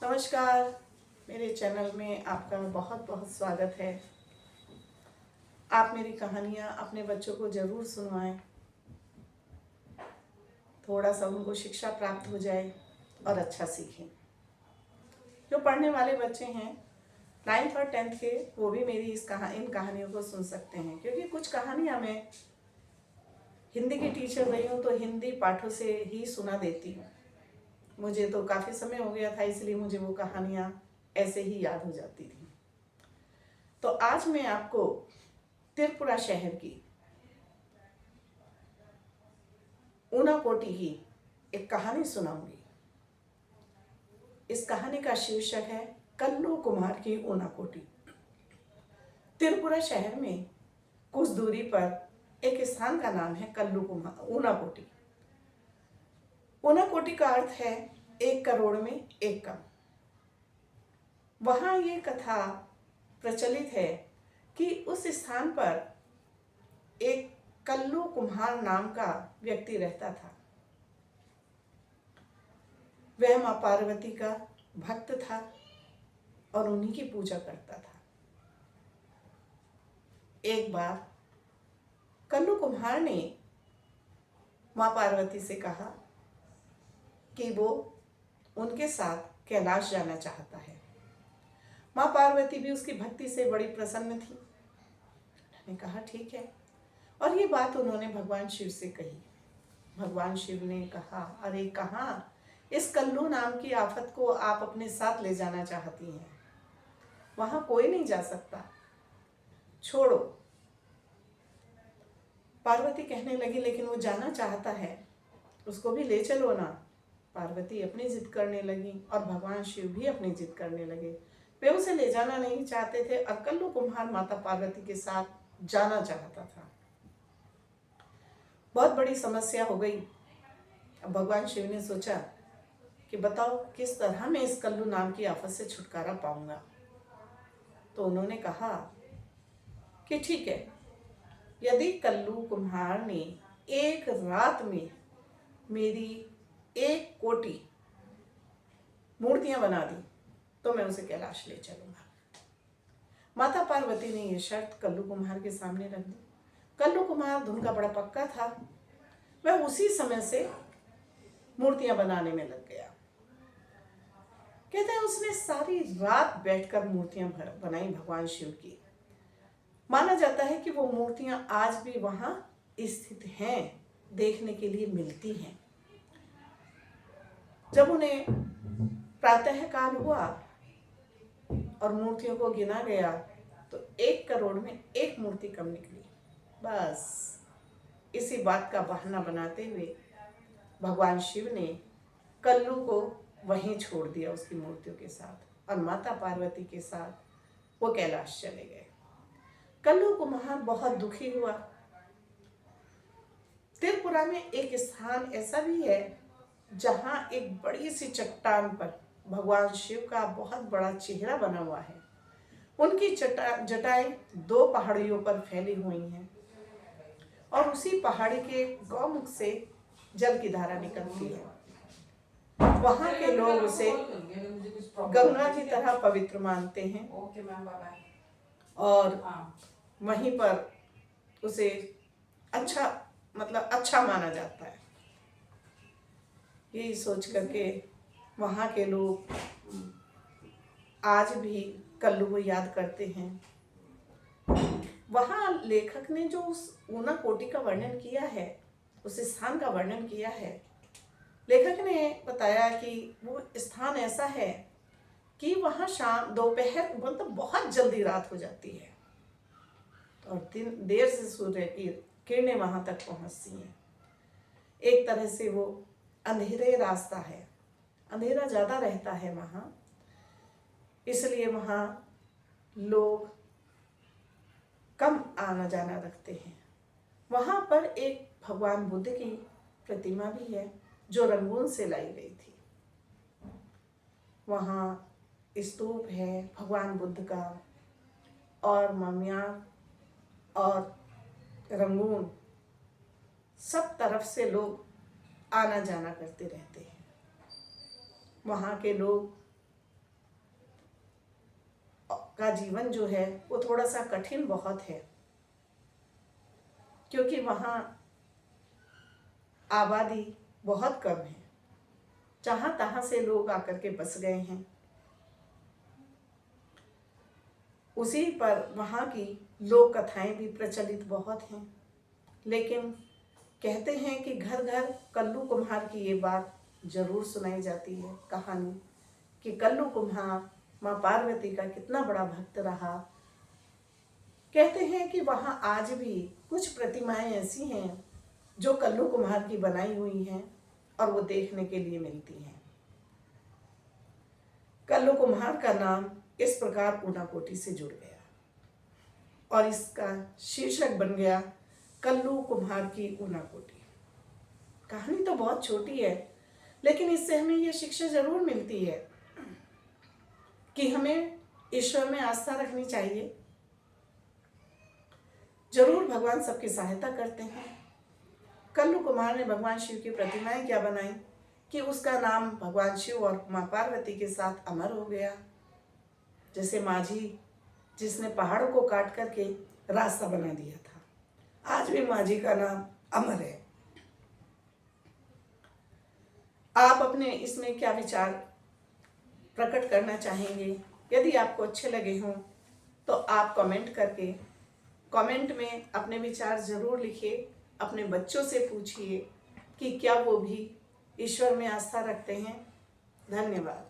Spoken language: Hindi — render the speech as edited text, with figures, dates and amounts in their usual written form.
नमस्कार। मेरे चैनल में आपका बहुत बहुत स्वागत है। आप मेरी कहानियाँ अपने बच्चों को ज़रूर सुनवाएं, थोड़ा सा उनको शिक्षा प्राप्त हो जाए और अच्छा सीखें। जो पढ़ने वाले बच्चे हैं 9th और 10th के, वो भी मेरी इन कहानियों को सुन सकते हैं, क्योंकि कुछ कहानियाँ मैं हिंदी की टीचर रही हूँ तो हिंदी पाठों से ही सुना देती हूँ। मुझे तो काफ़ी समय हो गया था, इसलिए मुझे वो कहानियाँ ऐसे ही याद हो जाती थी। तो आज मैं आपको त्रिपुरा शहर की ऊनाकोटी की एक कहानी सुनाऊंगी। इस कहानी का शीर्षक है कल्लू कुम्हार की ऊनाकोटी। त्रिपुरा शहर में कुछ दूरी पर एक स्थान का नाम है कल्लू कुम्हार ऊनाकोटी। ऊनाकोटी का अर्थ है 1 करोड़ में एक कम। वहाँ ये कथा प्रचलित है कि उस स्थान पर एक कल्लू कुम्हार नाम का व्यक्ति रहता था। वह माँ पार्वती का भक्त था और उन्हीं की पूजा करता था। एक बार कल्लू कुम्हार ने माँ पार्वती से कहा कि वो उनके साथ कैलाश जाना चाहता है। माँ पार्वती भी उसकी भक्ति से बड़ी प्रसन्न थी। उन्होंने कहा ठीक है, और ये बात उन्होंने भगवान शिव से कही। भगवान शिव ने कहा, अरे कहाँ, इस कल्लू नाम की आफत को आप अपने साथ ले जाना चाहती हैं, वहां कोई नहीं जा सकता, छोड़ो। पार्वती कहने लगी, लेकिन वो जाना चाहता है, उसको भी ले चलो ना। पार्वती अपनी जिद करने लगी और भगवान शिव भी अपनी जिद करने लगे। वे उसे ले जाना नहीं चाहते थे और कल्लू कुम्हार माता पार्वती के साथ जाना चाहता था। बहुत बड़ी समस्या हो गई। अब भगवान शिव ने सोचा कि बताओ किस तरह मैं इस कल्लू नाम की आफत से छुटकारा पाऊंगा। तो उन्होंने कहा कि ठीक है, यदि कल्लू कुम्हार ने एक रात में मेरी 1 कोटि मूर्तियां बना दी तो मैं उसे कैलाश ले चलूंगा। माता पार्वती ने यह शर्त कल्लू कुम्हार के सामने रख दी। कल्लू कुम्हार धुन का बड़ा पक्का था। वह उसी समय से मूर्तियां बनाने में लग गया। कहते हैं उसने सारी रात बैठकर मूर्तियां बनाई भगवान शिव की। माना जाता है कि वो मूर्तियां आज भी वहां स्थित हैं, देखने के लिए मिलती हैं। जब उन्हें प्रातः काल हुआ और मूर्तियों को गिना गया तो 1 करोड़ में एक मूर्ति कम निकली। बस इसी बात का बहाना बनाते हुए भगवान शिव ने कल्लू को वहीं छोड़ दिया उसकी मूर्तियों के साथ, और माता पार्वती के साथ वो कैलाश चले गए। कल्लू कुम्हार बहुत दुखी हुआ। त्रिपुरा में एक स्थान ऐसा भी है जहां एक बड़ी सी चट्टान पर भगवान शिव का बहुत बड़ा चेहरा बना हुआ है। उनकी जटाएं 2 पहाड़ियों पर फैली हुई हैं और उसी पहाड़ी के गौमुख से जल की धारा निकलती है। वहां के लोग उसे गंगा की तरह पवित्र मानते हैं और वहीं पर उसे अच्छा माना जाता है। यही सोच करके वहाँ के लोग आज भी कल्लू को याद करते हैं। वहाँ लेखक ने जो उस ऊनाकोटी का वर्णन किया है, उस स्थान का वर्णन किया है, लेखक ने बताया कि वो स्थान ऐसा है कि वहाँ शाम दोपहर बहुत जल्दी रात हो जाती है और दिन देर से सूर्य की किरणें वहाँ तक पहुँचती हैं। एक तरह से वो अंधेरे रास्ता है, अंधेरा ज़्यादा रहता है वहाँ, इसलिए वहाँ लोग कम आना जाना रखते हैं। वहाँ पर एक भगवान बुद्ध की प्रतिमा भी है जो रंगून से लाई गई थी। वहाँ स्तूप है भगवान बुद्ध का और ममिया और रंगून, सब तरफ से लोग आना जाना करते रहते हैं। वहाँ के लोग का जीवन जो है वो थोड़ा सा कठिन बहुत है, क्योंकि वहाँ आबादी बहुत कम है, जहाँ तहाँ से लोग आकर के बस गए हैं। उसी पर वहाँ की लोक कथाएं भी प्रचलित बहुत हैं, लेकिन कहते हैं कि घर घर कल्लू कुम्हार की ये बात जरूर सुनाई जाती है, कहानी कि कल्लू कुम्हार माँ पार्वती का कितना बड़ा भक्त रहा। कहते हैं कि वहाँ आज भी कुछ प्रतिमाएं ऐसी हैं जो कल्लू कुम्हार की बनाई हुई हैं और वो देखने के लिए मिलती हैं। कल्लू कुम्हार का नाम इस प्रकार ऊनाकोटी से जुड़ गया और इसका शीर्षक बन गया कल्लू कुम्हार की ऊनाकोटी। कहानी तो बहुत छोटी है, लेकिन इससे हमें यह शिक्षा जरूर मिलती है कि हमें ईश्वर में आस्था रखनी चाहिए। जरूर भगवान सबकी सहायता करते हैं। कल्लू कुम्हार ने भगवान शिव की प्रतिमाएं क्या बनाई कि उसका नाम भगवान शिव और माँ पार्वती के साथ अमर हो गया। जैसे माझी जिसने पहाड़ों को काट करके रास्ता बना दिया था, आज भी माझी का नाम अमर है। आप अपने इसमें क्या विचार प्रकट करना चाहेंगे? यदि आपको अच्छे लगे हों तो आप कमेंट में अपने विचार जरूर लिखिए। अपने बच्चों से पूछिए कि क्या वो भी ईश्वर में आस्था रखते हैं। धन्यवाद।